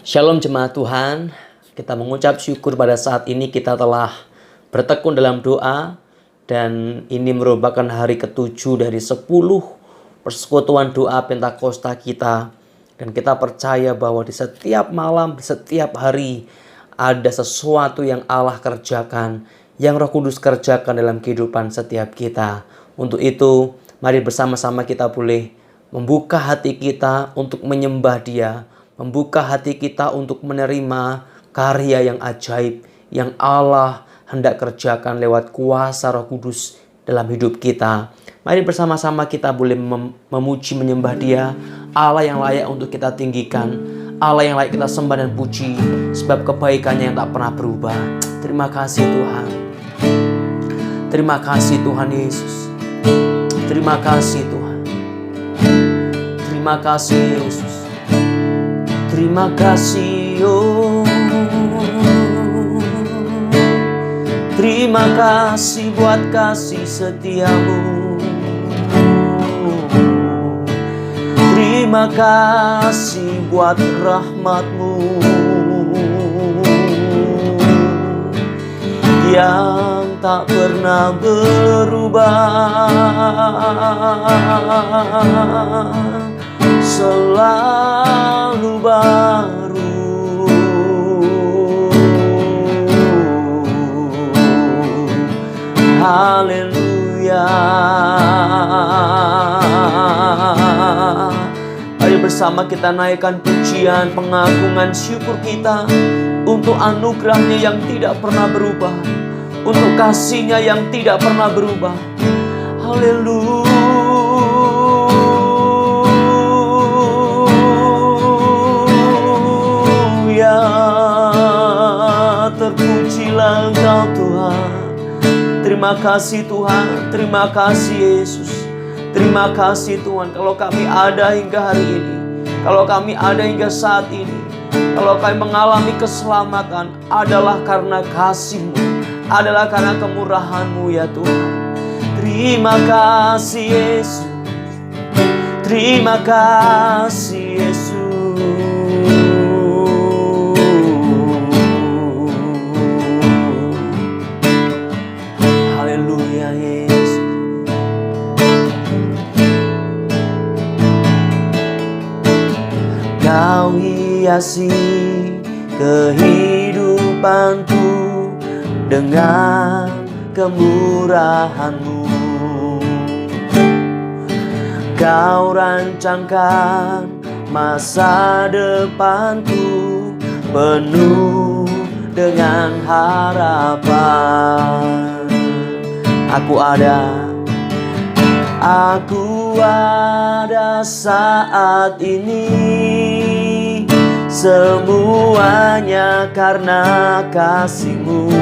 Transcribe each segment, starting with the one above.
Shalom jemaat Tuhan, kita mengucap syukur pada saat ini kita telah bertekun dalam doa. Dan ini merupakan hari ke-7 dari 10 persekutuan doa Pentakosta kita. Dan kita percaya bahwa di setiap malam, di setiap hari ada sesuatu yang Allah kerjakan, yang Roh Kudus kerjakan dalam kehidupan setiap kita. Untuk itu, mari bersama-sama kita boleh membuka hati kita untuk menyembah Dia, membuka hati kita untuk menerima karya yang ajaib yang Allah hendak kerjakan lewat kuasa Roh Kudus dalam hidup kita. Mari bersama-sama kita boleh memuji menyembah Dia, Allah yang layak untuk kita tinggikan, Allah yang layak kita sembah dan puji, sebab kebaikannya yang tak pernah berubah. Terima kasih Tuhan. Terima kasih Tuhan Yesus. Terima kasih Tuhan. Terima kasih Yesus. Terima kasih, oh. Terima kasih buat kasih setiamu. Terima kasih buat rahmatmu yang tak pernah berubah, selalu baru. Haleluya. Ayo bersama kita naikkan pujian, pengagungan, syukur kita untuk anugerahnya yang tidak pernah berubah, untuk kasihnya yang tidak pernah berubah. Haleluya. Terpujilah Engkau Tuhan. Terima kasih Tuhan, terima kasih Yesus. Terima kasih Tuhan, kalau kami ada hingga hari ini, kalau kami ada hingga saat ini, kalau kami mengalami keselamatan, adalah karena kasih-Mu, adalah karena kemurahan-Mu ya Tuhan. Terima kasih Yesus. Terima kasih Yesus. Haleluya Yesus. Kau hiasi kehidupanku dengan kemurahan-Mu. Kau rancangkan masa depanku penuh dengan harapan. Aku ada saat ini, semuanya karena kasih-Mu.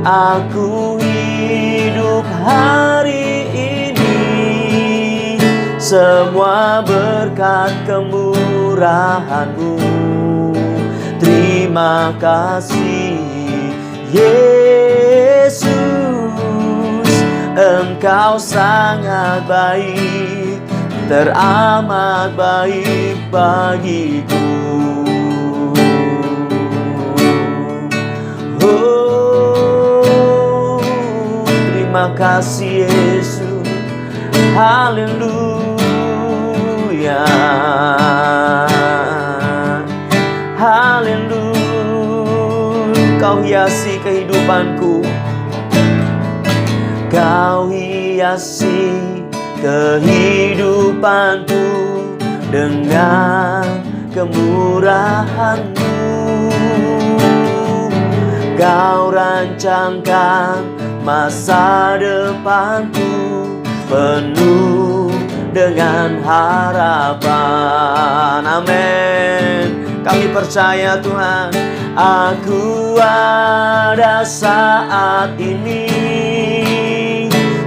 Aku hidup hari ini, semua berkat kemurahan-Mu. Terima kasih Yesus, Engkau sangat baik, teramat baik bagiku. Oh, terima kasih Yesus. Haleluya. Haleluya. Kau hiasi kehidupanku. Kau hiasi kehidupanku dengan kemurahan-Mu. Kau rancangkan masa depanku penuh dengan harapan. Amin. Kami percaya Tuhan. Aku ada saat ini,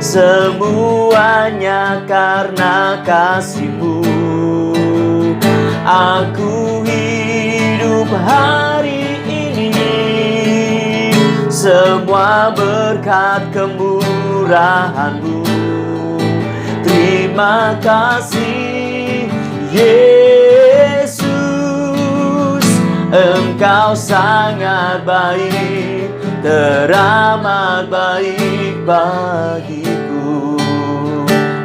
semuanya karena kasih-Mu. Aku hidup hari ini, semua berkat kemurahan-Mu. Terima kasih Yesus, Engkau sangat baik, teramat baik bagiku.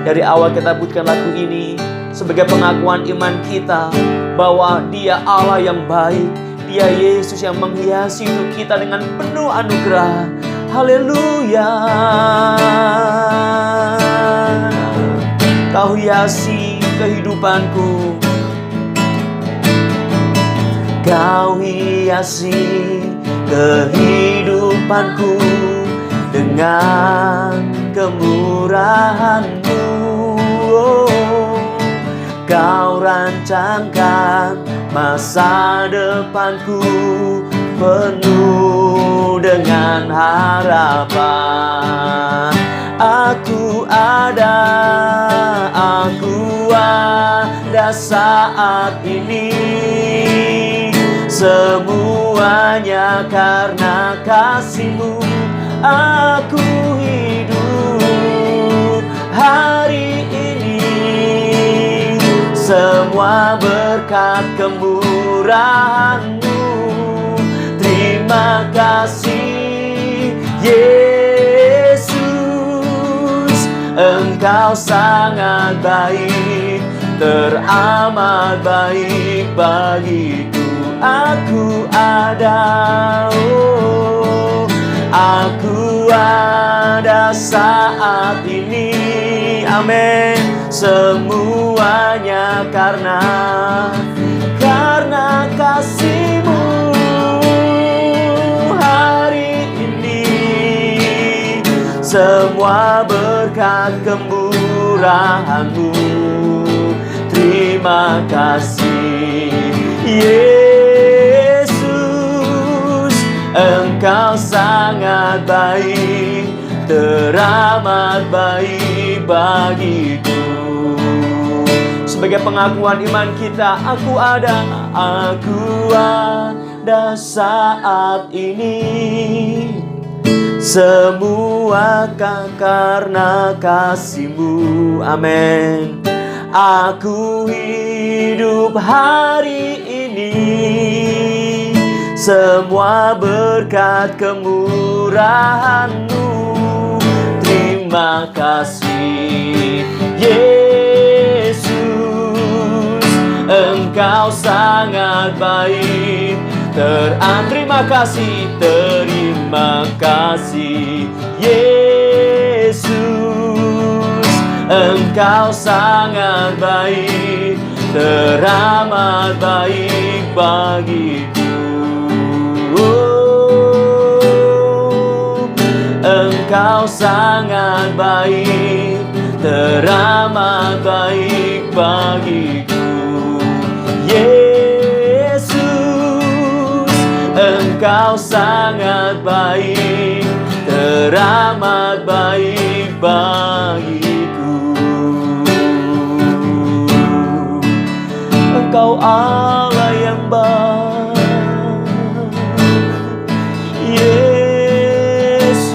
Dari awal kita butuhkan lagu ini sebagai pengakuan iman kita bahwa Dia Allah yang baik, Dia Yesus yang menghiasi hidup kita dengan penuh anugerah. Haleluya. Kau hiasi kehidupanku, Kau hiasi kehidupanku dengan kemurahan-Mu. Kau rancangkan masa depanku penuh dengan harapan. Aku ada saat ini, semuanya karena kasih-Mu. Aku hidup hari ini, semua berkat kemurahan-Mu. Terima kasih Yesus, Engkau sangat baik, teramat baik bagiku. Aku ada saat ini. Amin. Semuanya karena kasih-Mu. Hari ini semua berkat kemurahan-Mu. Terima kasih Yesus, Engkau sangat baik, teramat baik bagiku. Sebagai pengakuan iman kita, aku ada saat ini, semua karena kasih-Mu. Amin. Aku hidup hari ini, semua berkat kemurahan-Mu. Terima kasih Yesus, Engkau sangat baik. Terima kasih Yesus, Engkau sangat baik, teramat baik bagiku. Engkau sangat baik, teramat baik bagiku. Yesus, Engkau sangat baik, teramat baik bagiku. Engkau Allah yang baik, Yesus.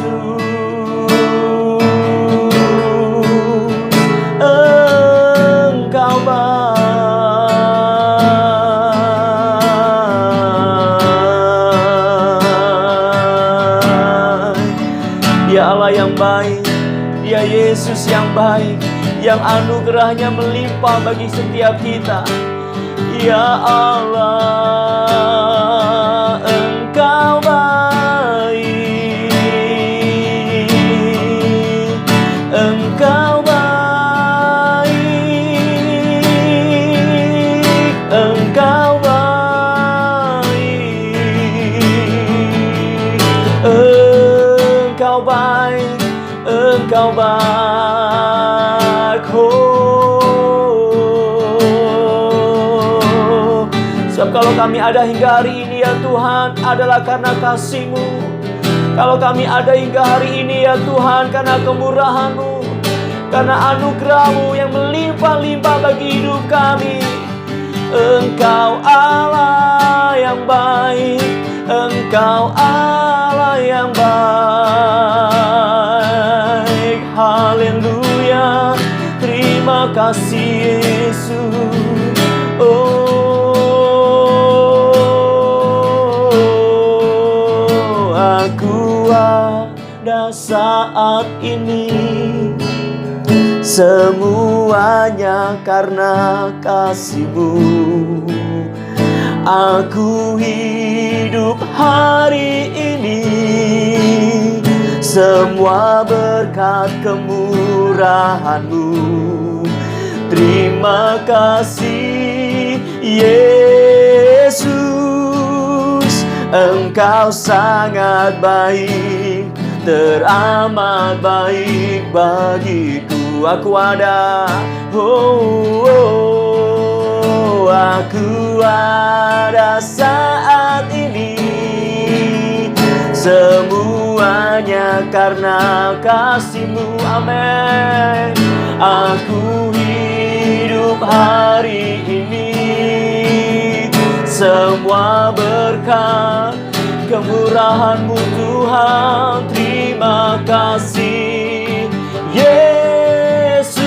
Engkau baik, Dia Allah yang baik, Dia Yesus yang baik, yang anugerahnya melimpah bagi setiap kita. Ya Allah, Engkau baik, Engkau baik, Engkau baik, Engkau baik, Engkau baik. Sebab kalau kami ada hingga hari ini ya Tuhan, adalah karena kasih-Mu. Kalau kami ada hingga hari ini ya Tuhan, karena kemurahan-Mu, karena anugerah-Mu yang melimpah-limpah bagi hidup kami. Engkau Allah yang baik, Engkau Allah yang baik. Haleluya, terima kasih Yesus. Oh, ada saat ini, semuanya karena kasih-Mu. Aku hidup hari ini, semua berkat kemurahan-Mu. Terima kasih Yesus, Engkau sangat baik, teramat baik bagiku. Aku ada, aku ada saat ini, semuanya karena kasih-Mu. Amin. Aku hidup hari ini, semua berkat kemurahan-Mu Tuhan. Terima kasih Yesus,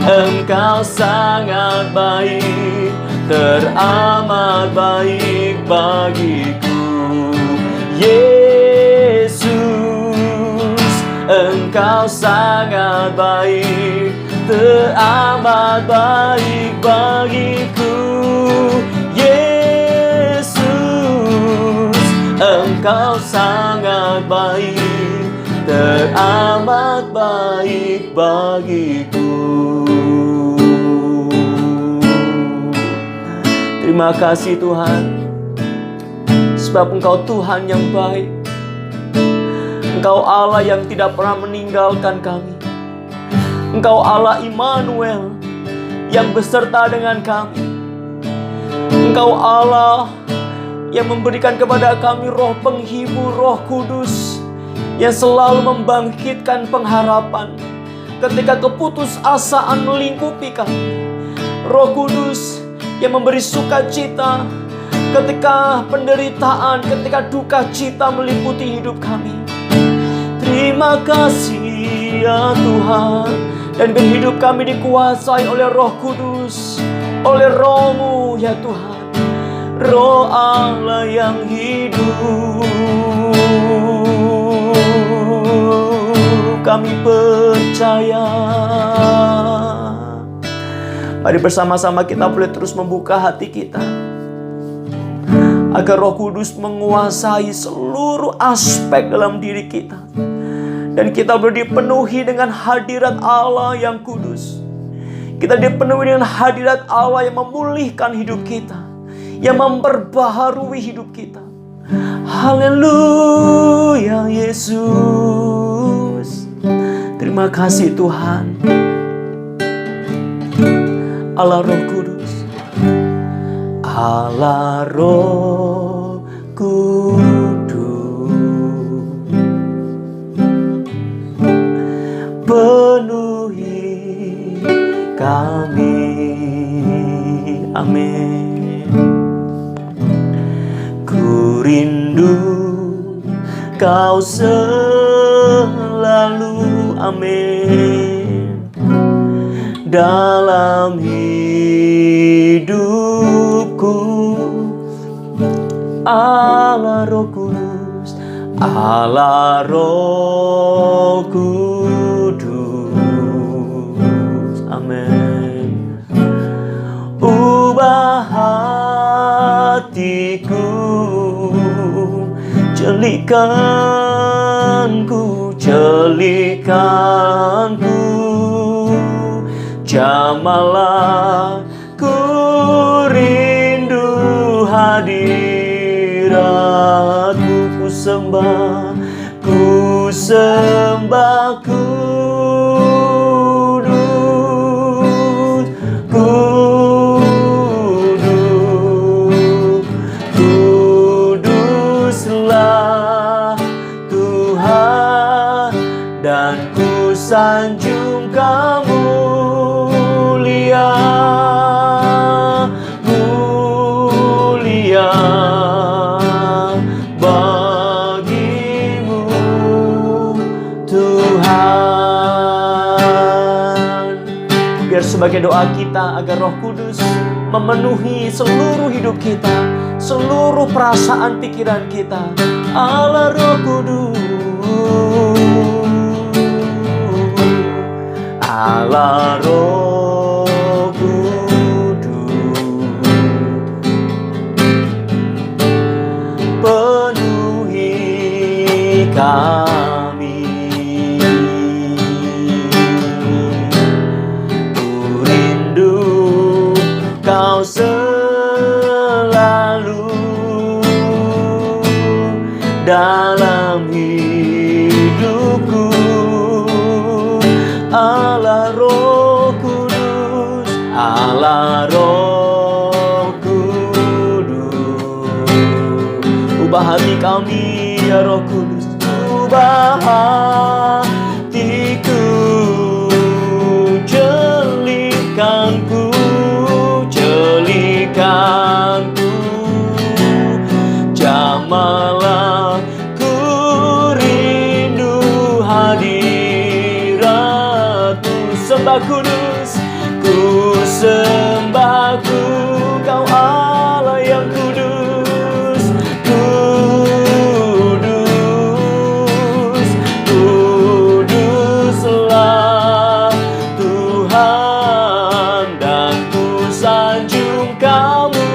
Engkau sangat baik, teramat baik bagiku. Yesus, Engkau sangat baik, teramat baik bagiku. Yesus, Engkau sangat baik, teramat baik bagiku. Terima kasih Tuhan, sebab Engkau Tuhan yang baik. Engkau Allah yang tidak pernah meninggalkan kami. Engkau Allah Immanuel yang beserta dengan kami. Engkau Allah yang memberikan kepada kami roh penghibur, Roh Kudus, yang selalu membangkitkan pengharapan ketika keputusasaan melingkupi kami. Roh Kudus yang memberi sukacita ketika penderitaan, ketika duka cita meliputi hidup kami. Terima kasih ya Tuhan. Dan biar hidup kami dikuasai oleh Roh Kudus, oleh Roh-Mu ya Tuhan, Roh Allah yang hidup. Kami percaya. Mari bersama-sama kita boleh terus membuka hati kita, agar Roh Kudus menguasai seluruh aspek dalam diri kita. Dan kita boleh dipenuhi dengan hadirat Allah yang kudus. Kita dipenuhi dengan hadirat Allah yang memulihkan hidup kita, yang memperbaharui hidup kita. Haleluya Yesus. Terima kasih Tuhan. Allah Roh Kudus, Allah Roh Kudus, penuhi kami. Amin. Ku rindu Kau selalu. Amin. Dalam hidupku, Allah Roh Kudus, Allah Roh Kudus. Amin. Ubah hatiku, jelikanku, jamalah ku rindu hadirat-Mu. Ku sembah kudus, kudus, kuduslah Tuhan, dan ku sanjung Kamu mulia, mulia bagi-Mu Tuhan. Biar sebagai doa kita agar Roh Kudus memenuhi seluruh hidup kita, seluruh perasaan pikiran kita, Allah Roh Kudus, Allah Roh Kudus, penuhi kami. Ku rindu Kau selalu dalam hidupku. Allah Roh Kudus, Allah Roh Kudus, ubah hati kami ya Roh Kudus, ubah hatiku, jelikanku, jelikanku, jamalah ku rindu hadirat-Mu. Sembah kudus, ku sembah Kau Allah yang kudus, kudus, kuduslah Tuhan, dan ku sanjung Kamu,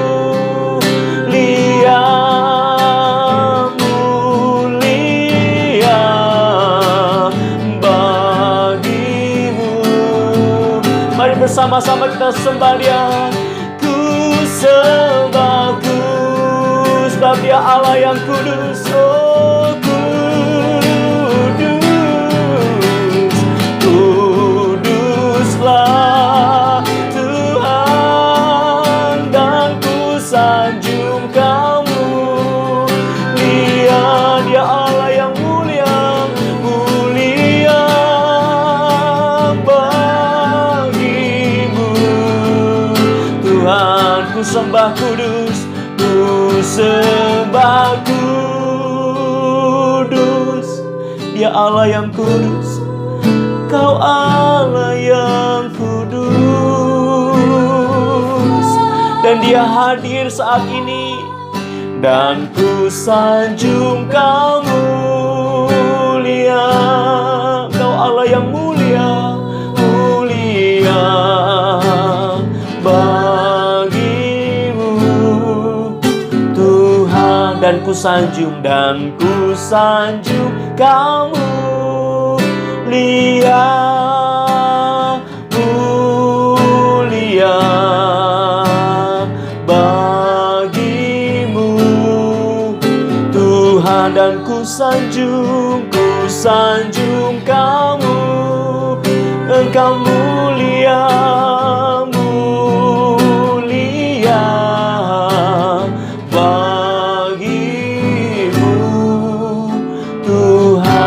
mulia, mulia bagimu. Mari bersama-sama kita sembah Dia. Ku sembah Ku, sebab Dia Allah yang kudus. Oh kudus, kuduslah Tuhan, dan ku sanjung Kamu, mulia. Dia Allah yang mulia, mulia bagimu. Tuhan, ku sembah kudus, ku sembah kudus. Dia Allah yang kudus, Kau Allah yang kudus, dan Dia hadir saat ini. Dan ku sanjung Kamu, mulia. Kau Allah yang mulia, mulia bagimu Tuhan. Dan ku sanjung Kamu, mulia, mulia bagimu Tuhan. Dan ku sanjung Kamu, Engkau mulia, mulia bagimu Tuhan.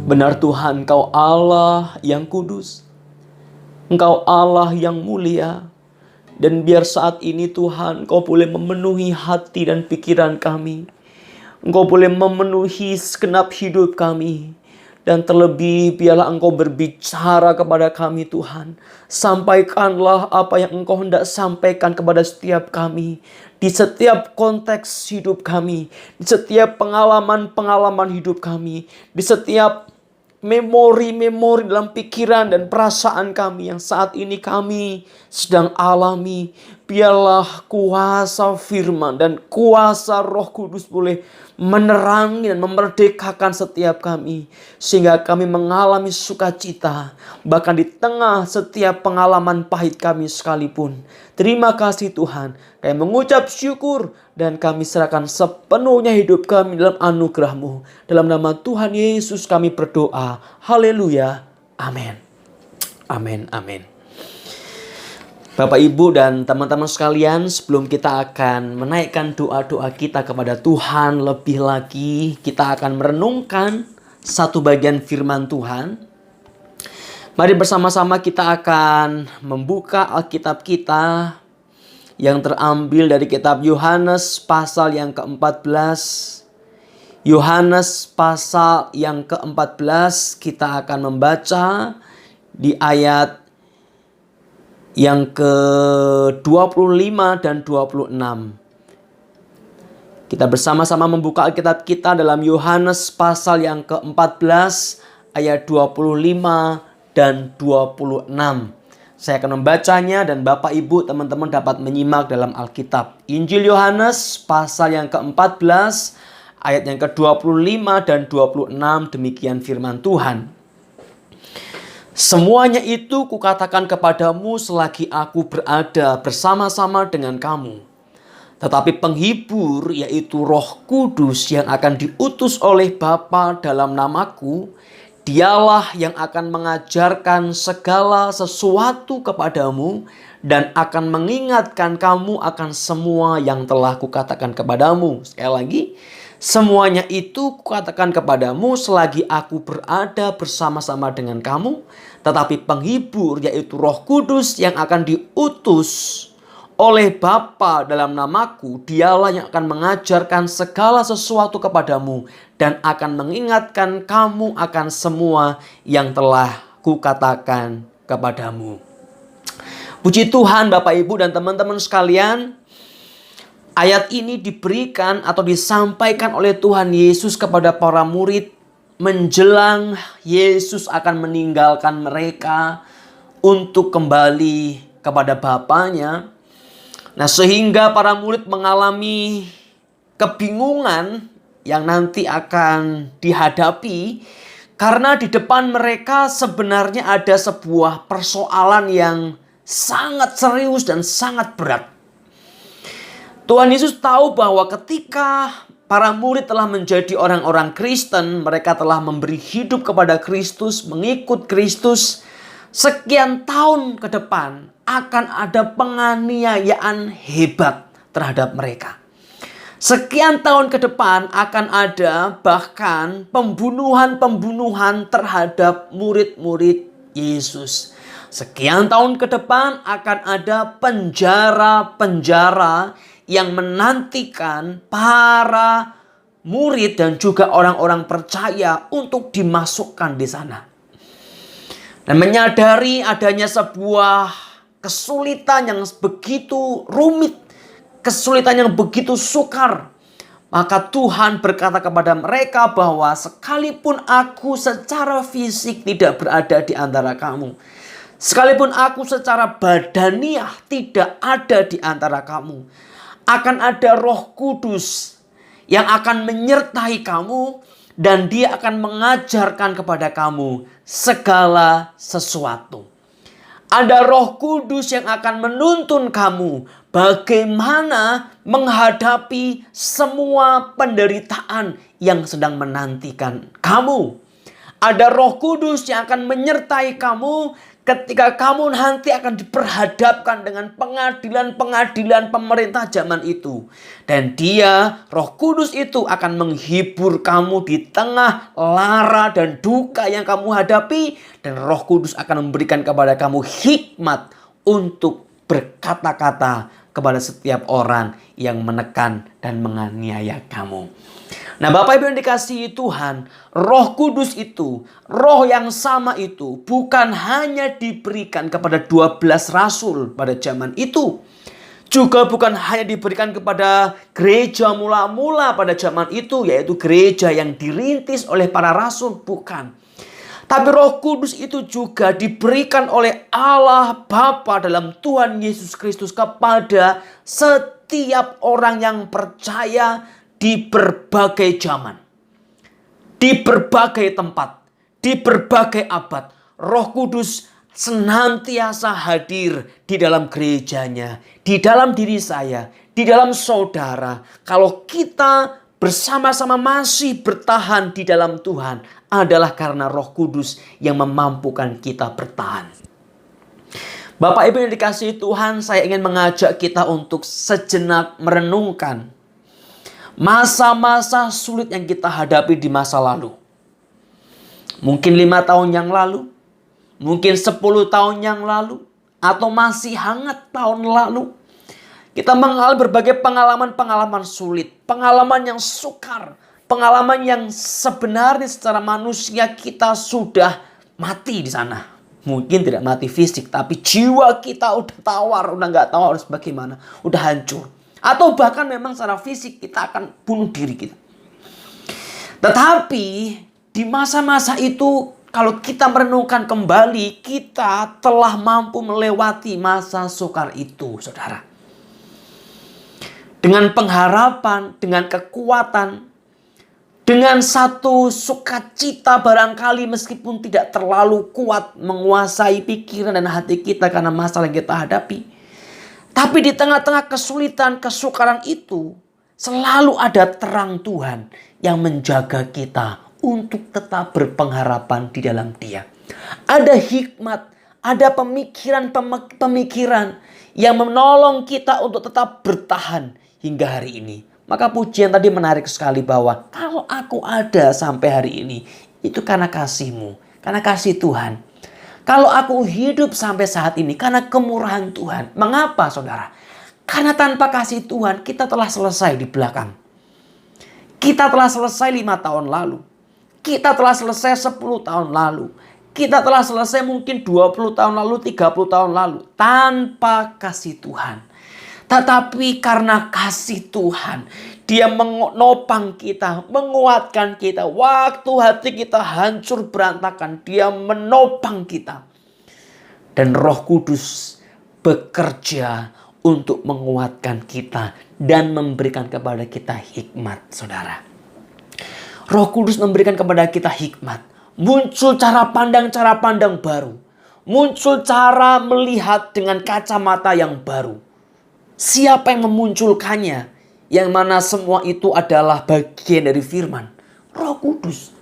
Benar Tuhan, Kau Allah yang kudus, Engkau Allah yang mulia. Dan biar saat ini Tuhan, Kau boleh memenuhi hati dan pikiran kami. Engkau boleh memenuhi segenap hidup kami. Dan terlebih biarlah Engkau berbicara kepada kami Tuhan. Sampaikanlah apa yang Engkau hendak sampaikan kepada setiap kami. Di setiap konteks hidup kami. Di setiap pengalaman-pengalaman hidup kami. Di setiap memori-memori dalam pikiran dan perasaan kami yang saat ini kami sedang alami. Biarlah kuasa firman dan kuasa Roh Kudus boleh menerangi dan memerdekakan setiap kami, sehingga kami mengalami sukacita bahkan di tengah setiap pengalaman pahit kami sekalipun. Terima kasih Tuhan, kami mengucap syukur dan kami serahkan sepenuhnya hidup kami dalam anugerah-Mu. Dalam nama Tuhan Yesus kami berdoa. Haleluya. Amin. Amin. Amin. Bapak, Ibu, dan teman-teman sekalian, sebelum kita akan menaikkan doa-doa kita kepada Tuhan lebih lagi, kita akan merenungkan satu bagian firman Tuhan. Mari bersama-sama kita akan membuka Alkitab kita yang terambil dari kitab Yohanes pasal yang ke-14. Yohanes pasal yang ke-14, kita akan membaca di ayat yang ke-25 dan 26. Kita bersama-sama membuka Alkitab kita dalam Yohanes pasal yang ke-14 ayat 25 dan 26. Saya akan membacanya dan Bapak Ibu teman-teman dapat menyimak dalam Alkitab. Injil Yohanes pasal yang ke-14 ayat yang ke-25 dan 26, demikian firman Tuhan. Semuanya itu kukatakan kepadamu selagi aku berada bersama-sama dengan kamu. Tetapi penghibur, yaitu Roh Kudus yang akan diutus oleh Bapa dalam namaku, dialah yang akan mengajarkan segala sesuatu kepadamu dan akan mengingatkan kamu akan semua yang telah kukatakan kepadamu. Sekali lagi, semuanya itu kukatakan kepadamu selagi aku berada bersama-sama dengan kamu. Tetapi penghibur, yaitu Roh Kudus yang akan diutus oleh Bapa dalam namaku, dialah yang akan mengajarkan segala sesuatu kepadamu dan akan mengingatkan kamu akan semua yang telah kukatakan kepadamu. Puji Tuhan Bapak Ibu dan teman-teman sekalian, ayat ini diberikan atau disampaikan oleh Tuhan Yesus kepada para murid menjelang Yesus akan meninggalkan mereka untuk kembali kepada Bapanya. Nah, sehingga para murid mengalami kebingungan yang nanti akan dihadapi karena di depan mereka sebenarnya ada sebuah persoalan yang sangat serius dan sangat berat. Tuhan Yesus tahu bahwa ketika para murid telah menjadi orang-orang Kristen, mereka telah memberi hidup kepada Kristus, mengikut Kristus, sekian tahun ke depan akan ada penganiayaan hebat terhadap mereka. Sekian tahun ke depan akan ada bahkan pembunuhan-pembunuhan terhadap murid-murid Yesus. Sekian tahun ke depan akan ada penjara-penjara yang menantikan para murid dan juga orang-orang percaya untuk dimasukkan di sana. Dan menyadari adanya sebuah kesulitan yang begitu rumit, kesulitan yang begitu sukar, maka Tuhan berkata kepada mereka bahwa sekalipun aku secara fisik tidak berada di antara kamu, sekalipun aku secara badaniah tidak ada di antara kamu, akan ada Roh Kudus yang akan menyertai kamu dan Dia akan mengajarkan kepada kamu segala sesuatu. Ada Roh Kudus yang akan menuntun kamu bagaimana menghadapi semua penderitaan yang sedang menantikan kamu. Ada Roh Kudus yang akan menyertai kamu ketika kamu nanti akan diperhadapkan dengan pengadilan-pengadilan pemerintah zaman itu. Dan Dia, Roh Kudus itu akan menghibur kamu di tengah lara dan duka yang kamu hadapi. Dan Roh Kudus akan memberikan kepada kamu hikmat untuk berkata-kata kepada setiap orang yang menekan dan menganiaya kamu. Nah, Bapak Ibu yang dikasihi Tuhan, Roh Kudus itu, roh yang sama itu bukan hanya diberikan kepada 12 rasul pada zaman itu. Juga bukan hanya diberikan kepada gereja mula-mula pada zaman itu, yaitu gereja yang dirintis oleh para rasul, bukan. Tapi Roh Kudus itu juga diberikan oleh Allah Bapa dalam Tuhan Yesus Kristus kepada setiap orang yang percaya di berbagai zaman, di berbagai tempat, di berbagai abad. Roh Kudus senantiasa hadir di dalam gerejanya, di dalam diri saya, di dalam saudara. Kalau kita bersama-sama masih bertahan di dalam Tuhan, adalah karena Roh Kudus yang memampukan kita bertahan. Bapak Ibu yang dikasihi Tuhan, saya ingin mengajak kita untuk sejenak merenungkan masa-masa sulit yang kita hadapi di masa lalu. Mungkin 5 tahun yang lalu, mungkin 10 tahun yang lalu, atau masih hangat tahun lalu. Kita mengalami berbagai pengalaman-pengalaman sulit, pengalaman yang sukar, pengalaman yang sebenarnya secara manusia kita sudah mati di sana. Mungkin tidak mati fisik, tapi jiwa kita udah tawar, udah nggak tahu harus bagaimana, udah hancur. Atau bahkan memang secara fisik kita akan bunuh diri kita. Tetapi di masa-masa itu kalau kita merenungkan kembali, kita telah mampu melewati masa sukar itu, saudara. Dengan pengharapan, dengan kekuatan, dengan satu sukacita barangkali meskipun tidak terlalu kuat menguasai pikiran dan hati kita karena masalah yang kita hadapi. Tapi di tengah-tengah kesulitan, kesukaran itu selalu ada terang Tuhan yang menjaga kita untuk tetap berpengharapan di dalam Dia. Ada hikmat, ada pemikiran yang menolong kita untuk tetap bertahan hingga hari ini. Maka pujian tadi menarik sekali bahwa kalau aku ada sampai hari ini, itu karena kasih-Mu, karena kasih Tuhan. Kalau aku hidup sampai saat ini, karena kemurahan Tuhan. Mengapa saudara? Karena tanpa kasih Tuhan, kita telah selesai di belakang. Kita telah selesai 5 tahun lalu. Kita telah selesai 10 tahun lalu. Kita telah selesai mungkin 20 tahun lalu, 30 tahun lalu. Tanpa kasih Tuhan. Tetapi karena kasih Tuhan, Dia menopang kita, menguatkan kita. Waktu hati kita hancur berantakan, Dia menopang kita. Dan Roh Kudus bekerja untuk menguatkan kita dan memberikan kepada kita hikmat, saudara. Roh Kudus memberikan kepada kita hikmat. Muncul cara pandang baru. Muncul cara melihat dengan kacamata yang baru. Siapa yang memunculkannya? Yang mana semua itu adalah bagian dari firman Roh Kudus.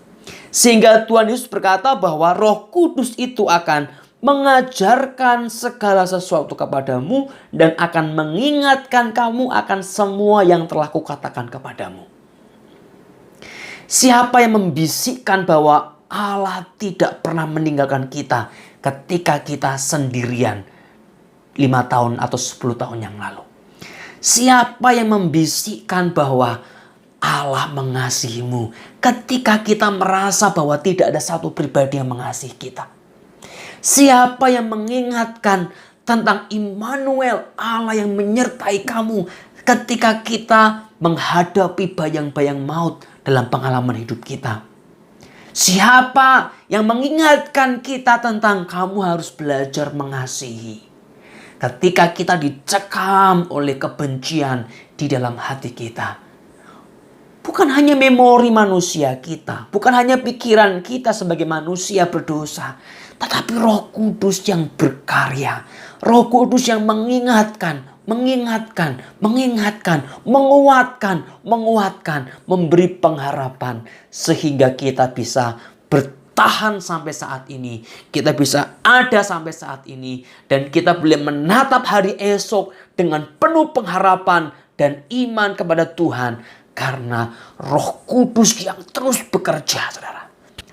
Sehingga Tuhan Yesus berkata bahwa Roh Kudus itu akan mengajarkan segala sesuatu kepadamu dan akan mengingatkan kamu akan semua yang telah kukatakan kepadamu. Siapa yang membisikkan bahwa Allah tidak pernah meninggalkan kita ketika kita sendirian 5 tahun atau 10 tahun yang lalu? Siapa yang membisikkan bahwa Allah mengasihimu ketika kita merasa bahwa tidak ada satu pribadi yang mengasihi kita? Siapa yang mengingatkan tentang Immanuel, Allah yang menyertai kamu ketika kita menghadapi bayang-bayang maut dalam pengalaman hidup kita? Siapa yang mengingatkan kita tentang kamu harus belajar mengasihi ketika kita dicekam oleh kebencian di dalam hati kita? Bukan hanya memori manusia kita, bukan hanya pikiran kita sebagai manusia berdosa, tetapi Roh Kudus yang berkarya, Roh Kudus yang mengingatkan, menguatkan, memberi pengharapan sehingga kita bisa bertahan sampai saat ini. Kita bisa ada sampai saat ini. Dan kita boleh menatap hari esok dengan penuh pengharapan dan iman kepada Tuhan. Karena Roh Kudus yang terus bekerja, saudara.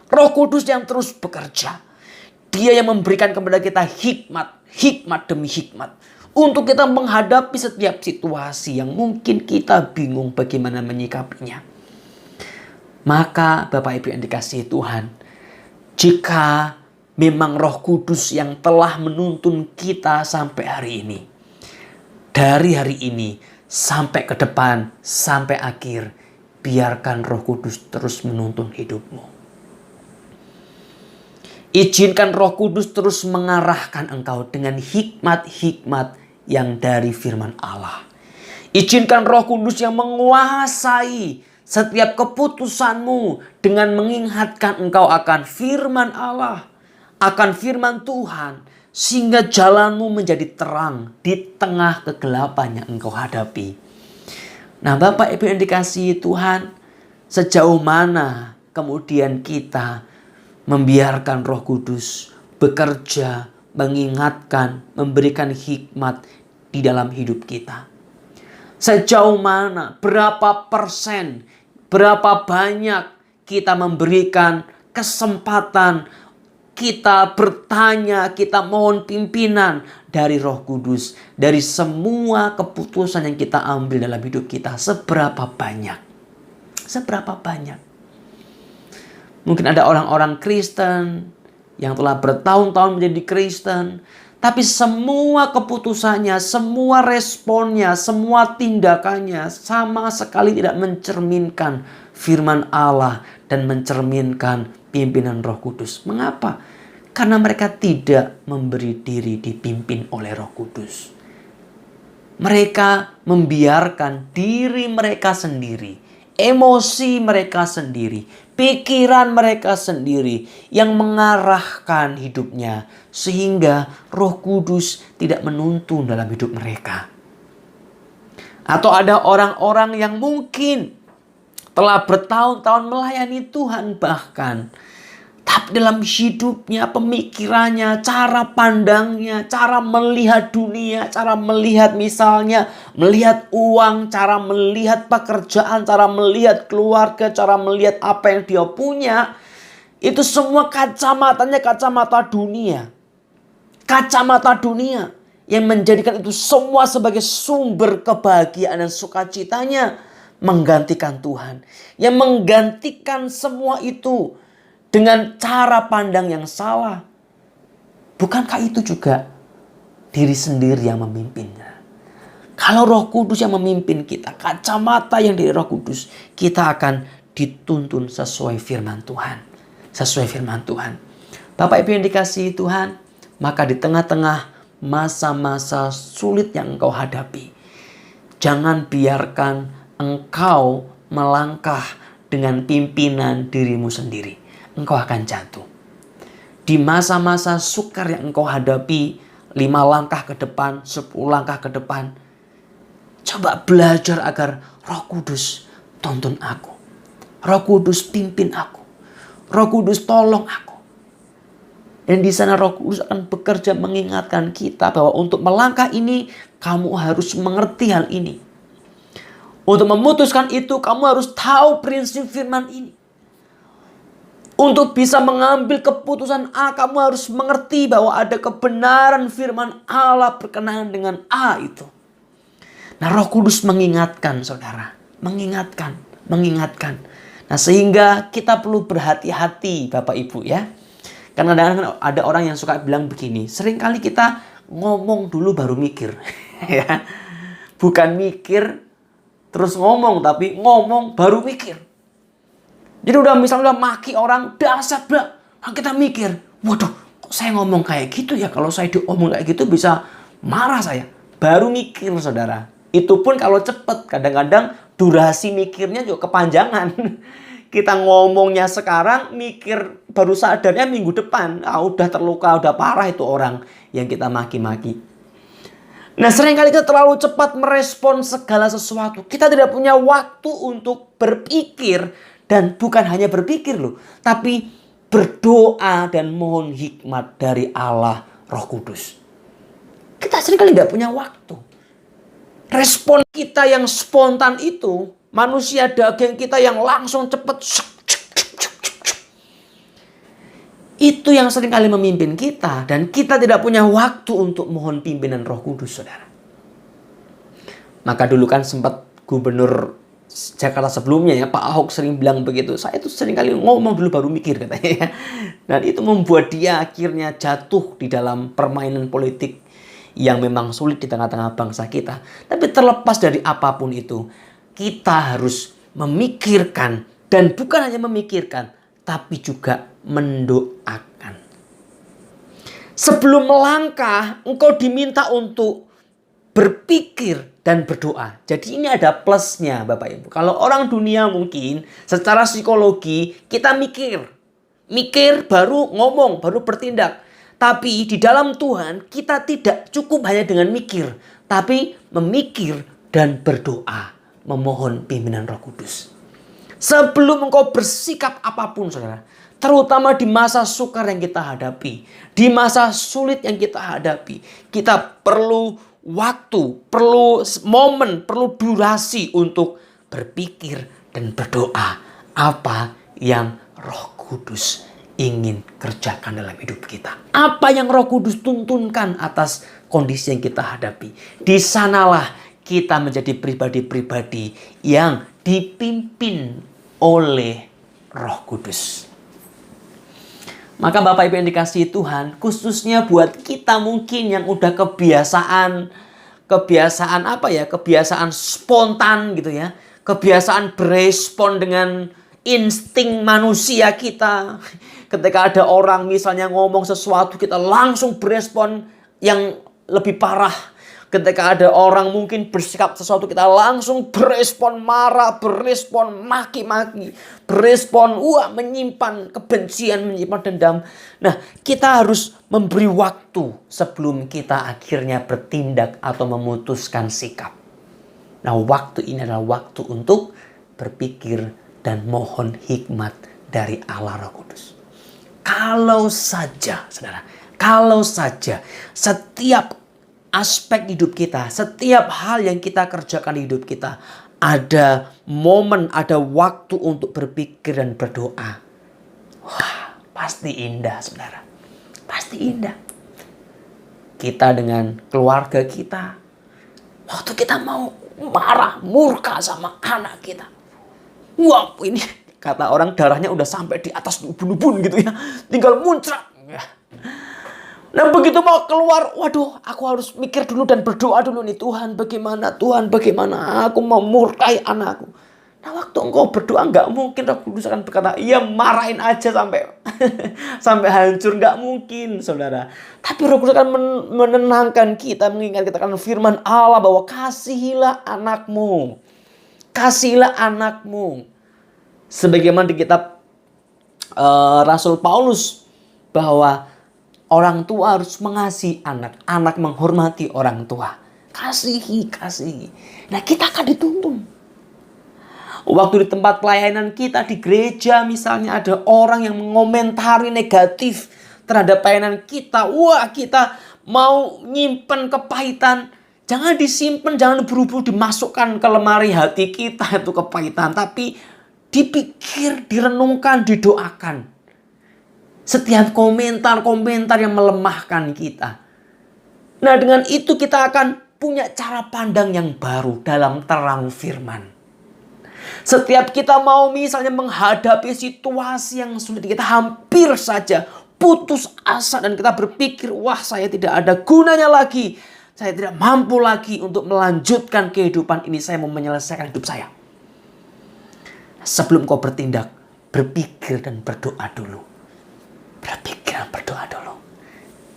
Roh Kudus yang terus bekerja. Dia yang memberikan kepada kita hikmat demi hikmat. Untuk kita menghadapi setiap situasi yang mungkin kita bingung bagaimana menyikapinya. Maka Bapak Ibu yang dikasihi Tuhan, jika memang Roh Kudus yang telah menuntun kita sampai hari ini, dari hari ini sampai ke depan, sampai akhir, biarkan Roh Kudus terus menuntun hidupmu. Izinkan Roh Kudus terus mengarahkan engkau dengan hikmat-hikmat yang dari firman Allah. Izinkan Roh Kudus yang menguasai setiap keputusanmu dengan mengingatkan engkau akan firman Allah, akan firman Tuhan, sehingga jalanmu menjadi terang di tengah kegelapan yang engkau hadapi. Nah, Bapak Ibu yang dikasihi Tuhan, sejauh mana kemudian kita membiarkan Roh Kudus bekerja, mengingatkan, memberikan hikmat di dalam hidup kita? Sejauh mana, berapa persen, berapa banyak kita memberikan kesempatan, kita bertanya, kita mohon pimpinan dari Roh Kudus, dari semua keputusan yang kita ambil dalam hidup kita? Seberapa banyak? Seberapa banyak? Mungkin ada orang-orang Kristen yang telah bertahun-tahun menjadi Kristen, tapi semua keputusannya, semua responnya, semua tindakannya sama sekali tidak mencerminkan firman Allah dan mencerminkan pimpinan Roh Kudus. Mengapa? Karena mereka tidak memberi diri dipimpin oleh Roh Kudus. Mereka membiarkan diri mereka sendiri, emosi mereka sendiri, pikiran mereka sendiri yang mengarahkan hidupnya, sehingga Roh Kudus tidak menuntun dalam hidup mereka. Atau ada orang-orang yang mungkin telah bertahun-tahun melayani Tuhan bahkan, tapi dalam hidupnya, pemikirannya, cara pandangnya, cara melihat dunia, cara melihat misalnya, melihat uang, cara melihat pekerjaan, cara melihat keluarga, cara melihat apa yang dia punya, itu semua kacamatanya kacamata dunia. Kacamata dunia yang menjadikan itu semua sebagai sumber kebahagiaan dan sukacitanya menggantikan Tuhan. Yang menggantikan semua itu dengan cara pandang yang salah. Bukankah itu juga diri sendiri yang memimpinnya? Kalau Roh Kudus yang memimpin kita, kacamata yang dari Roh Kudus, kita akan dituntun sesuai firman Tuhan. Sesuai firman Tuhan. Bapak Ibu yang dikasihi Tuhan, maka di tengah-tengah masa-masa sulit yang engkau hadapi, jangan biarkan engkau melangkah dengan pimpinan dirimu sendiri. Engkau akan jatuh. Di masa-masa sukar yang engkau hadapi, 5 langkah ke depan, 10 langkah ke depan, coba belajar agar Roh Kudus tuntun aku. Roh Kudus pimpin aku. Roh Kudus tolong aku. Dan di sana Roh Kudus akan bekerja mengingatkan kita bahwa untuk melangkah ini, kamu harus mengerti hal ini. Untuk memutuskan itu, kamu harus tahu prinsip firman ini. Untuk bisa mengambil keputusan A, kamu harus mengerti bahwa ada kebenaran firman Allah berkenaan dengan A itu. Nah, Roh Kudus mengingatkan saudara. Mengingatkan. Nah, sehingga kita perlu berhati-hati Bapak Ibu ya. Karena ada orang yang suka bilang begini. Seringkali kita ngomong dulu baru mikir. Ya. Bukan mikir terus ngomong, tapi ngomong baru mikir. Jadi misalnya maki orang, dasar bak. Kita mikir, waduh kok saya ngomong kayak gitu ya. Kalau saya diomong kayak gitu bisa marah saya. Baru mikir saudara. Itu pun kalau cepat. Kadang-kadang durasi mikirnya juga kepanjangan. Kita ngomongnya sekarang, mikir baru sadarnya minggu depan. Udah terluka, udah parah itu orang yang kita maki-maki. Nah, seringkali kita terlalu cepat merespon segala sesuatu. Kita tidak punya waktu untuk berpikir. Dan bukan hanya berpikir loh, tapi berdoa dan mohon hikmat dari Allah Roh Kudus. Kita seringkali tidak punya waktu. Respon kita yang spontan itu, manusia daging kita yang langsung cepat, itu yang seringkali memimpin kita. Dan kita tidak punya waktu untuk mohon pimpinan Roh Kudus, saudara. Maka dulu kan sempat Gubernur Jakarta sebelumnya ya, Pak Ahok sering bilang begitu. Saya itu sering kali ngomong dulu baru mikir katanya. Dan itu membuat dia akhirnya jatuh di dalam permainan politik yang memang sulit di tengah-tengah bangsa kita. Tapi terlepas dari apapun itu, kita harus memikirkan. Dan bukan hanya memikirkan, tapi juga mendoakan. Sebelum melangkah, engkau diminta untuk berpikir dan berdoa. Jadi ini ada plusnya Bapak Ibu. Kalau orang dunia mungkin secara psikologi kita mikir. Mikir baru ngomong, baru bertindak. Tapi di dalam Tuhan kita tidak cukup hanya dengan mikir. Tapi memikir dan berdoa. Memohon pimpinan Roh Kudus. Sebelum engkau bersikap apapun saudara. Terutama di masa sukar yang kita hadapi. Di masa sulit yang kita hadapi. Kita perlu waktu, perlu momen, perlu durasi untuk berpikir dan berdoa apa yang Roh Kudus ingin kerjakan dalam hidup kita. Apa yang Roh Kudus tuntunkan atas kondisi yang kita hadapi. Di sanalah kita menjadi pribadi-pribadi yang dipimpin oleh Roh Kudus. Maka Bapak Ibu yang dikasihi Tuhan, khususnya buat kita mungkin yang udah kebiasaan apa ya? Kebiasaan spontan gitu ya. Kebiasaan berespon dengan insting manusia kita. Ketika ada orang misalnya ngomong sesuatu, kita langsung berespon yang lebih parah. Ketika ada orang mungkin bersikap sesuatu, kita langsung berespon marah, berespon maki-maki, berespon menyimpan kebencian, menyimpan dendam. Nah, kita harus memberi waktu sebelum kita akhirnya bertindak atau memutuskan sikap. Nah, waktu ini adalah waktu untuk berpikir dan mohon hikmat dari Allah Roh Kudus. Kalau saja, saudara, kalau saja setiap aspek hidup kita, setiap hal yang kita kerjakan di hidup kita, ada momen, ada waktu untuk berpikir dan berdoa. Wah, pasti indah, saudara. Pasti indah. Kita dengan keluarga kita, waktu kita mau marah, murka sama anak kita. Wah, ini kata orang darahnya udah sampai di atas ubun-ubun gitu ya. Tinggal muncrat. Nah, begitu mau keluar, waduh, aku harus mikir dulu dan berdoa dulu nih. Tuhan bagaimana aku memurkai anakku. Nah, waktu engkau berdoa nggak mungkin Roh Kudus akan berkata, iya marahin aja sampai sampai hancur. Nggak mungkin, saudara. Tapi Roh Kudus akan menenangkan kita, mengingatkan kita akan firman Allah bahwa kasihilah anakmu. Kasihilah anakmu. Sebagaimana di kitab Rasul Paulus bahwa orang tua harus mengasihi anak. Anak menghormati orang tua. Kasihi. Nah, kita akan dituntun. Waktu di tempat pelayanan kita di gereja misalnya ada orang yang mengomentari negatif terhadap pelayanan kita. Wah, kita mau nyimpen kepahitan. Jangan disimpan, jangan buru-buru dimasukkan ke lemari hati kita itu kepahitan. Tapi dipikir, direnungkan, didoakan. Setiap komentar-komentar yang melemahkan kita. Nah, dengan itu kita akan punya cara pandang yang baru dalam terang firman. Setiap kita mau misalnya menghadapi situasi yang sulit, kita hampir saja putus asa dan kita berpikir, wah saya tidak ada gunanya lagi. Saya tidak mampu lagi untuk melanjutkan kehidupan ini. Saya mau menyelesaikan hidup saya. Sebelum kau bertindak, berpikir dan berdoa dulu. Berpikir dan berdoa dulu.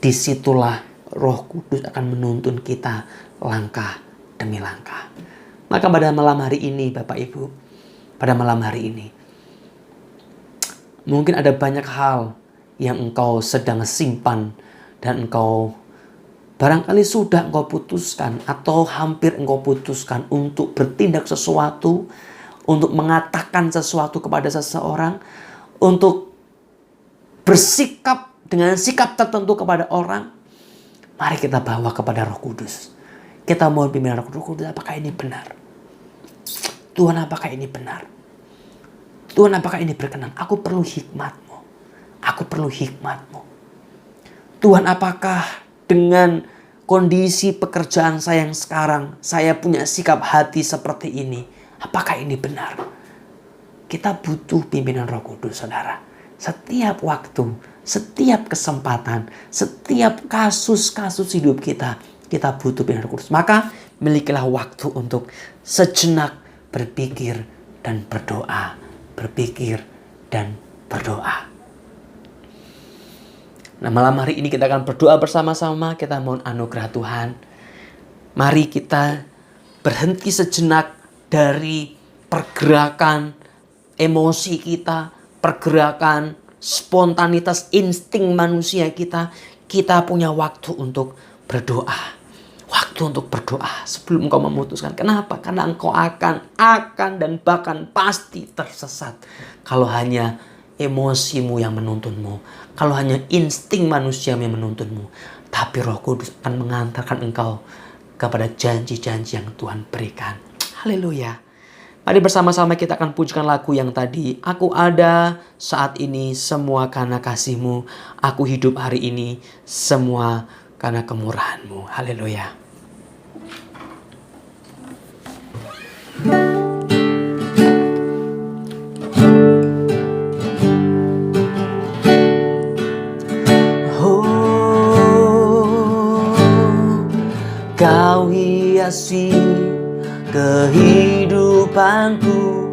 Disitulah Roh Kudus akan menuntun kita langkah demi langkah. Maka pada malam hari ini Bapak Ibu, pada malam hari ini, mungkin ada banyak hal yang engkau sedang simpan dan engkau barangkali sudah engkau putuskan atau hampir engkau putuskan untuk bertindak sesuatu, untuk mengatakan sesuatu kepada seseorang, untuk bersikap dengan sikap tertentu kepada orang. Mari kita bawa kepada Roh Kudus. Kita mohon pimpinan Roh Kudus, apakah ini benar? Tuhan, apakah ini benar? Tuhan, apakah ini berkenan? Aku perlu hikmat-Mu. Aku perlu hikmat-Mu. Tuhan, apakah dengan kondisi pekerjaan saya yang sekarang, saya punya sikap hati seperti ini? Apakah ini benar? Kita butuh pimpinan Roh Kudus, saudara. Setiap waktu, setiap kesempatan, setiap kasus-kasus hidup kita, kita butuh pimpinan Roh Kudus. Maka milikilah waktu untuk sejenak berpikir dan berdoa. Berpikir dan berdoa. Nah, malam hari ini kita akan berdoa bersama-sama. Kita mohon anugerah Tuhan. Mari kita berhenti sejenak dari pergerakan emosi kita, pergerakan spontanitas insting manusia kita. Kita punya waktu untuk berdoa. Waktu untuk berdoa sebelum engkau memutuskan. Kenapa? Karena engkau akan dan bahkan pasti tersesat kalau hanya emosimu yang menuntunmu, kalau hanya insting manusia yang menuntunmu. Tapi Roh Kudus akan mengantarkan engkau kepada janji-janji yang Tuhan berikan. Haleluya. Mari bersama-sama kita akan pujikan lagu yang tadi. Aku ada saat ini semua karena kasih-Mu. Aku hidup hari ini semua karena kemurahan-Mu. Haleluya. Kau hiasi kehidupanku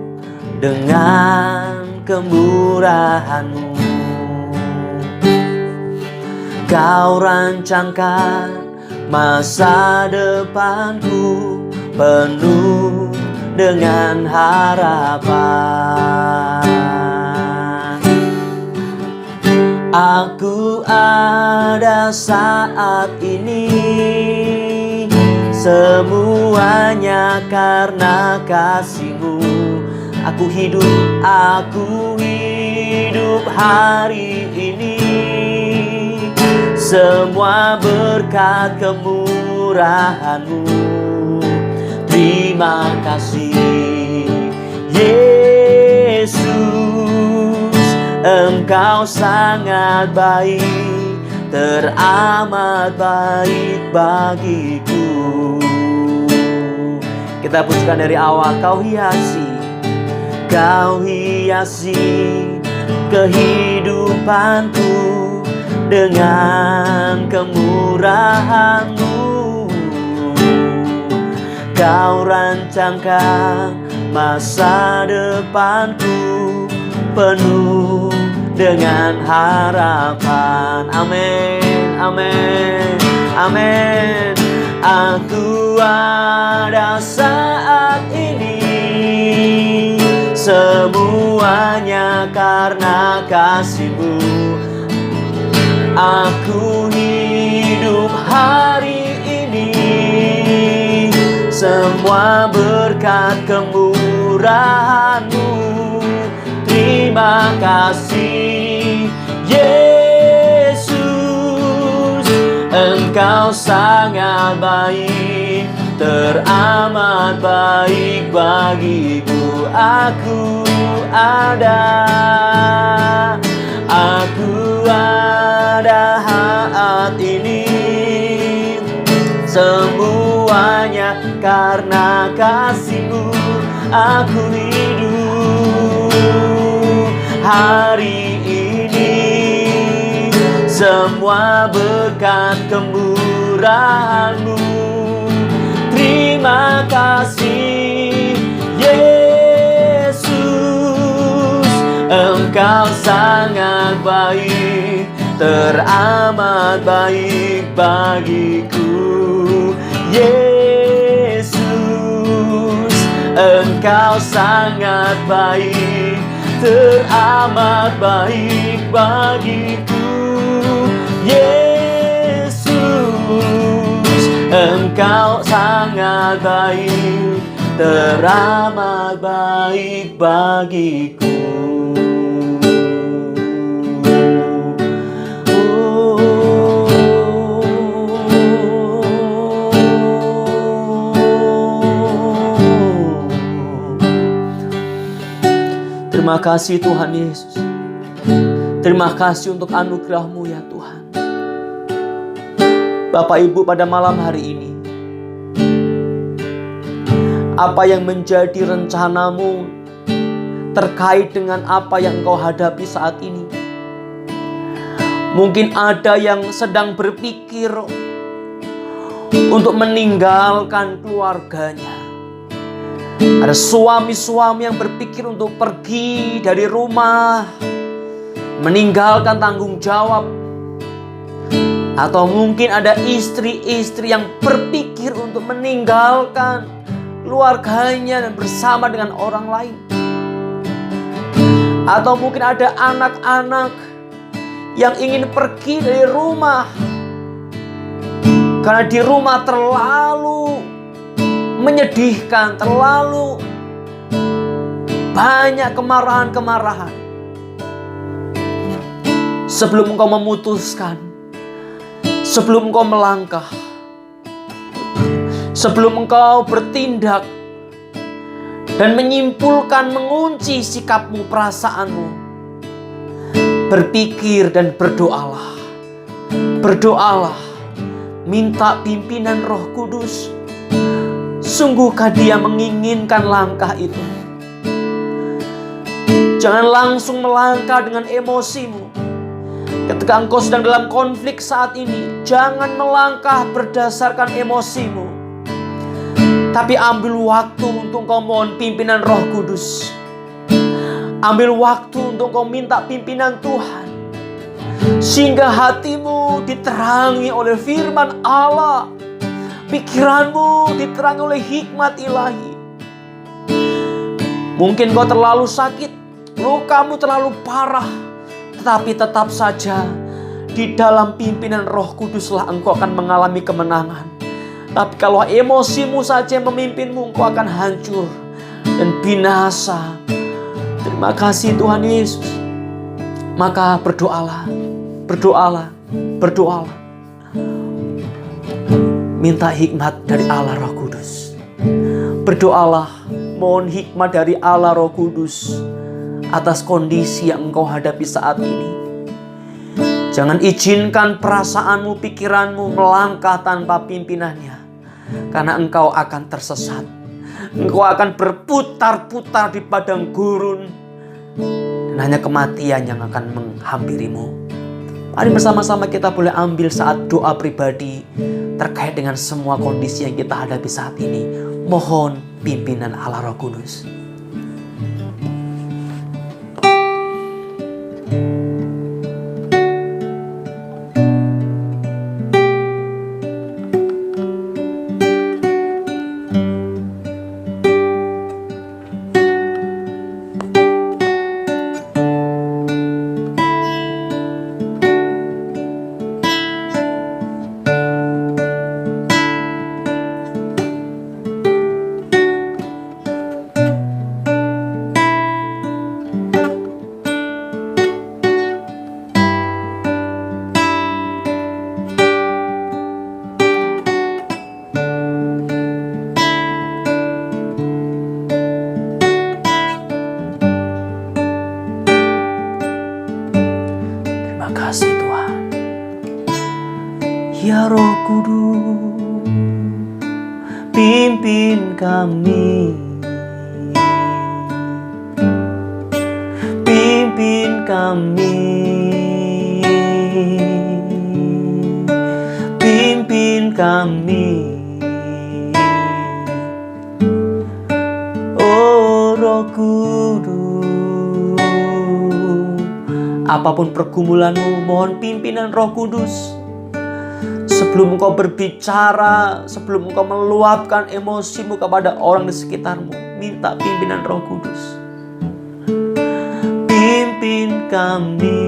dengan kemurahan-Mu. Kau rancangkan masa depanku penuh dengan harapan. Aku ada saat ini, semuanya karena kasih-Mu. Aku hidup hari ini, semua berkat kemurahan-Mu. Terima kasih Yesus, Engkau sangat baik, teramat baik bagiku. Kita pujikan dari awal. Kau hiasi kehidupanku dengan kemurahan-Mu. Kau rancangkan masa depanku penuh dengan harapan. Amin, amin, amin. Aku ada saat ini, semuanya karena kasih-Mu. Aku hidup hari ini, semua berkat kemurahan-Mu. Terima kasih Yesus, Engkau sangat baik, teramat baik bagiku. Aku ada saat ini, semuanya karena kasih-Mu. Aku hidup hari ini, semua berkat kemurahan-Mu. Terima kasih Yesus, Engkau sangat baik, teramat baik bagiku. Yesus, Engkau sangat baik, teramat baik bagiku. Yesus, Engkau sangat baik, teramat baik bagiku. Terima kasih Tuhan Yesus. Terima kasih untuk anugerah-Mu ya Tuhan. Bapak Ibu, pada malam hari ini, apa yang menjadi rencana-Mu terkait dengan apa yang Engkau hadapi saat ini? Mungkin ada yang sedang berpikir untuk meninggalkan keluarganya. Ada suami-suami yang berpikir untuk pergi dari rumah, meninggalkan tanggung jawab. Atau mungkin ada istri-istri yang berpikir untuk meninggalkan keluarganya dan bersama dengan orang lain. Atau mungkin ada anak-anak yang ingin pergi dari rumah karena di rumah terlalu menyedihkan, terlalu banyak kemarahan-kemarahan. Sebelum engkau memutuskan, sebelum engkau melangkah, sebelum engkau bertindak dan menyimpulkan, mengunci sikapmu, perasaanmu, berpikir dan berdoalah. Berdoalah, minta pimpinan Roh Kudus. Sungguhkah Dia menginginkan langkah itu? Jangan langsung melangkah dengan emosimu. Ketika engkau sedang dalam konflik saat ini, jangan melangkah berdasarkan emosimu, tapi ambil waktu untuk kau mohon pimpinan Roh Kudus. Ambil waktu untuk kau minta pimpinan Tuhan, sehingga hatimu diterangi oleh firman Allah, pikiranmu diterangi oleh hikmat ilahi. Mungkin kau terlalu sakit, lukamu terlalu parah, tetapi tetap saja di dalam pimpinan Roh Kuduslah engkau akan mengalami kemenangan. Tapi kalau emosimu saja yang memimpinmu, engkau akan hancur dan binasa. Terima kasih Tuhan Yesus. Maka berdoalah, berdoalah, berdoalah. Minta hikmat dari Allah Roh Kudus. Berdoalah, mohon hikmat dari Allah Roh Kudus atas kondisi yang engkau hadapi saat ini. Jangan izinkan perasaanmu, pikiranmu melangkah tanpa pimpinannya, karena engkau akan tersesat. Engkau akan berputar-putar di padang gurun, dan hanya kematian yang akan menghampirimu. Mari bersama-sama kita boleh ambil saat doa pribadi terkait dengan semua kondisi yang kita hadapi saat ini. Mohon pimpinan Allah Roh Kudus. Kasih Tuhan. Ya Roh Kudus, pimpin kami, pimpin kami, pimpin kami. Oh Roh Kudus, apapun pergumulanmu, mohon pimpinan Roh Kudus. Sebelum engkau berbicara, sebelum engkau meluapkan emosimu kepada orang di sekitarmu, minta pimpinan Roh Kudus. Pimpin kami,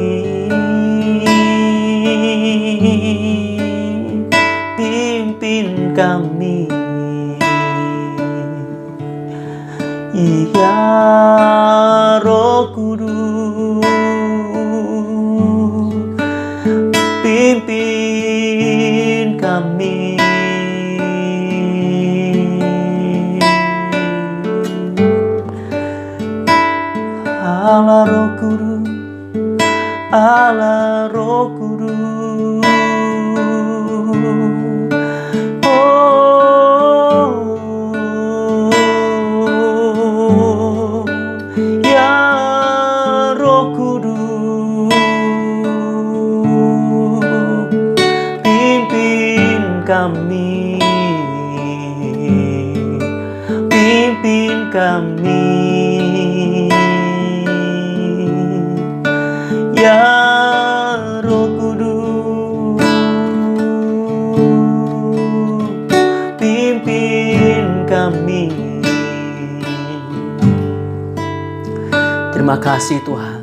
pimpin kami. Ya Roh Kudus, pimpin kami. Allah Roh Kudus, Allah Roh Kudus. Oh, ya Roh Kudus, kami, pimpin kami. Ya Roh Kudus, pimpin kami. Terima kasih Tuhan,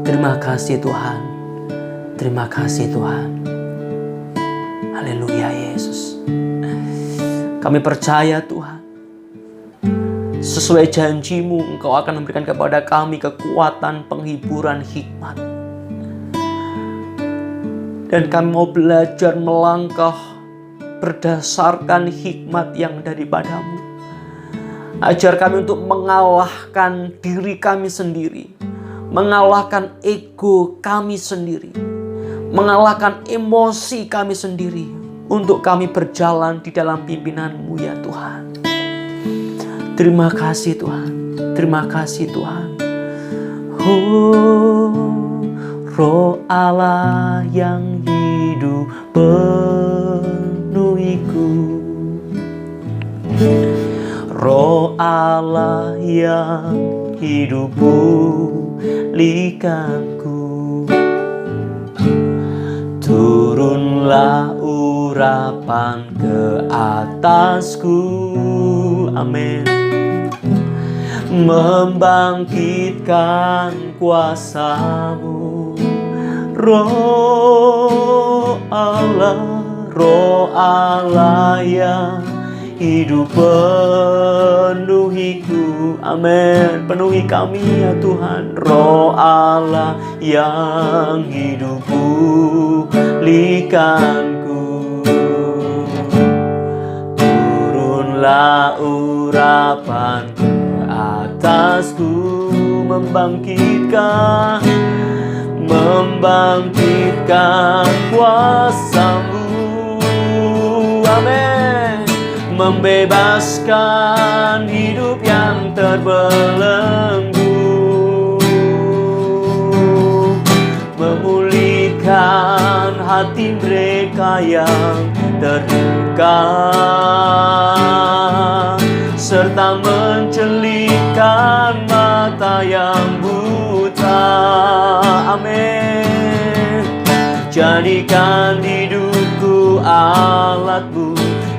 terima kasih Tuhan, terima kasih Tuhan. Haleluya Yesus. Kami percaya Tuhan, sesuai janji-Mu, Engkau akan memberikan kepada kami kekuatan, penghiburan, hikmat. Dan kami mau belajar melangkah berdasarkan hikmat yang daripada-Mu. Ajar kami untuk mengalahkan diri kami sendiri, mengalahkan ego kami sendiri, mengalahkan emosi kami sendiri, untuk kami berjalan di dalam pimpinan-Mu ya Tuhan. Terima kasih Tuhan, terima kasih Tuhan. Oh, Roh Allah yang hidup penuhiku. Roh Allah yang hidup pulihkanku. Turunlah urapan ke atasku. Amin. Membangkitkan kuasa-Mu. Roh Allah yang hidup penuhiku. Amin. Penuhi kami ya Tuhan. Roh Allah yang hidup pulihkanku. Turunlah urapan ke atasku. Membangkitkan kuasa-Mu. Amin. Membebaskan hidup yang terbelenggu. Memulihkan hati mereka yang terluka, serta mencelikkan mata yang buta. Amin. Jadikan hidupku alat-Mu,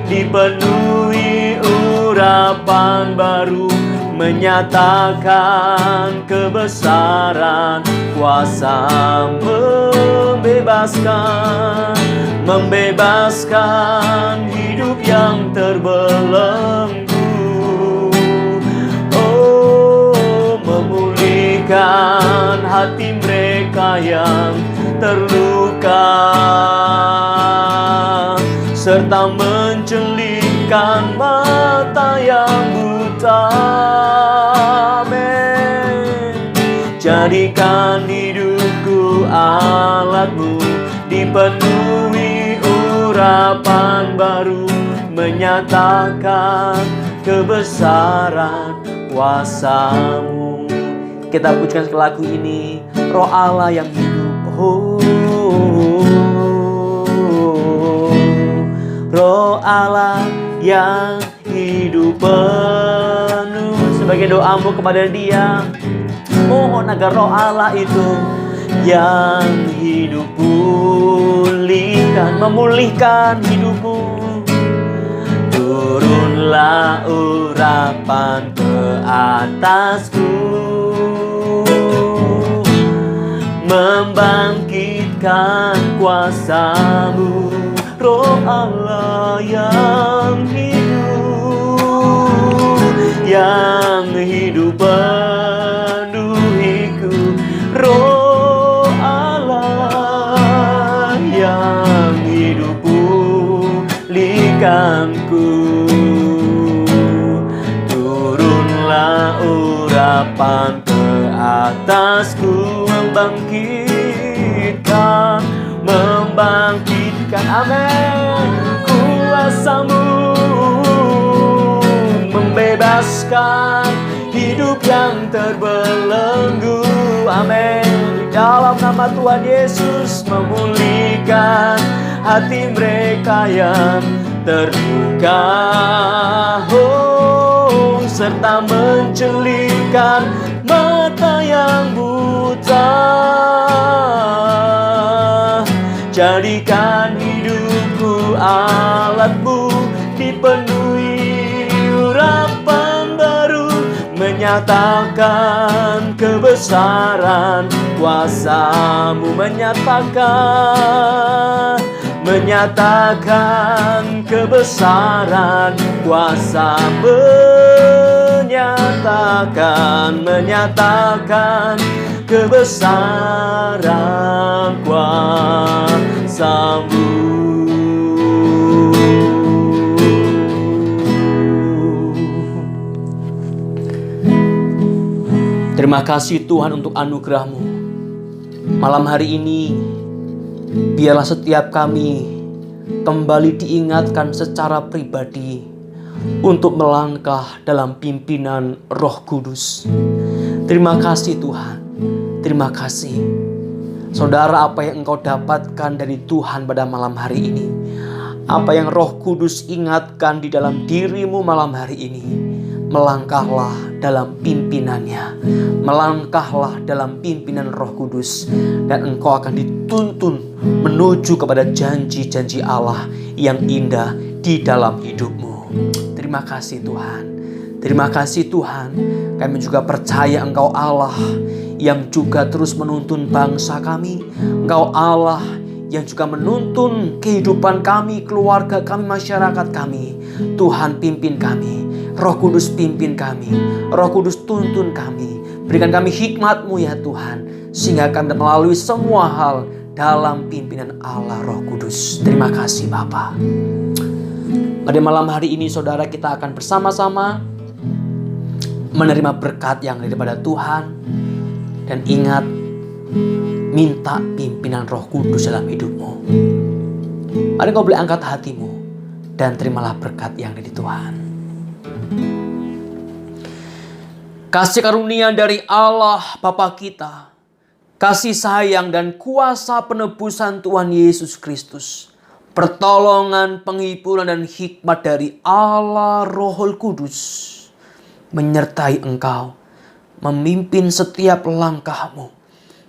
dipenuhi urapan baru, menyatakan kebesaran kuasa, membebaskan hidup yang terbelenggu. Oh, memulihkan hati mereka yang terluka, serta mencelikkan mata yang buta. Amin. Jadikan hidupku alat-Mu, dipenuhi urapan baru, menyatakan kebesaran kuasa-Mu. Kita pujikan sekali lagu ini. Roh Allah yang hidup. Roh Allah yang hidup penuh. Sebagai doamu kepada Dia, mohon agar Roh Allah itu yang hidup pulihkan, memulihkan hidupmu. Turunlah urapan ke atasku, membangkitkan kuasa-Mu. Roh Allah yang hidup penuhiku. Roh Allah yang hidup pulihkanku. Turunlah urapan ke atasku, membangkitkan, amin, kuasa-Mu, membebaskan hidup yang terbelenggu. Amin. Dalam nama Tuhan Yesus, memulihkan hati mereka yang terluka, oh, serta mencelikkan mata yang buta. Jadikan hidupku alat-Mu, dipenuhi urapan baru, menyatakan kebesaran kuasa-Mu, menyatakan kebesaran kuasa, menyatakan kebesaran kuasa-Mu. Terima kasih Tuhan untuk anugerah-Mu. Malam hari ini, biarlah setiap kami kembali diingatkan secara pribadi untuk melangkah dalam pimpinan Roh Kudus. Terima kasih Tuhan. Terima kasih. Saudara, apa yang engkau dapatkan dari Tuhan pada malam hari ini? Apa yang Roh Kudus ingatkan di dalam dirimu malam hari ini? Melangkahlah dalam pimpinannya. Melangkahlah dalam pimpinan Roh Kudus. Dan engkau akan dituntun menuju kepada janji-janji Allah yang indah di dalam hidupmu. Terima kasih Tuhan. Terima kasih Tuhan. Kami juga percaya Engkau Allah yang juga terus menuntun bangsa kami. Engkau Allah yang juga menuntun kehidupan kami, keluarga kami, masyarakat kami. Tuhan pimpin kami. Roh Kudus pimpin kami. Roh Kudus tuntun kami. Berikan kami hikmat-Mu ya Tuhan. Sehingga kami melalui semua hal dalam pimpinan Allah Roh Kudus. Terima kasih Bapa. Pada malam hari ini saudara, kita akan bersama-sama menerima berkat yang daripada Tuhan. Dan ingat, minta pimpinan Roh Kudus dalam hidupmu. Mari kau boleh angkat hatimu dan terimalah berkat yang dari Tuhan. Kasih karunia dari Allah Bapa kita, kasih sayang dan kuasa penebusan Tuhan Yesus Kristus, pertolongan, penghiburan dan hikmat dari Allah Roh Kudus menyertai engkau, memimpin setiap langkahmu,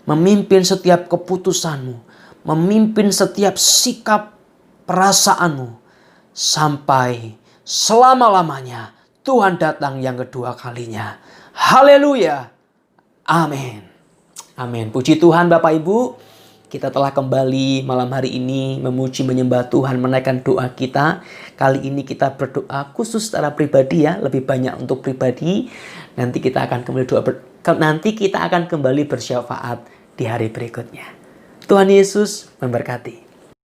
memimpin setiap keputusanmu, memimpin setiap sikap perasaanmu, sampai selama-lamanya Tuhan datang yang kedua kalinya. Haleluya. Amin. Amin. Puji Tuhan Bapak Ibu. Kita telah kembali malam hari ini memuji menyembah Tuhan, menaikkan doa kita. Kali ini kita berdoa khusus secara pribadi ya, lebih banyak untuk pribadi. Nanti kita akan kembali bersyafaat di hari berikutnya. Tuhan Yesus memberkati.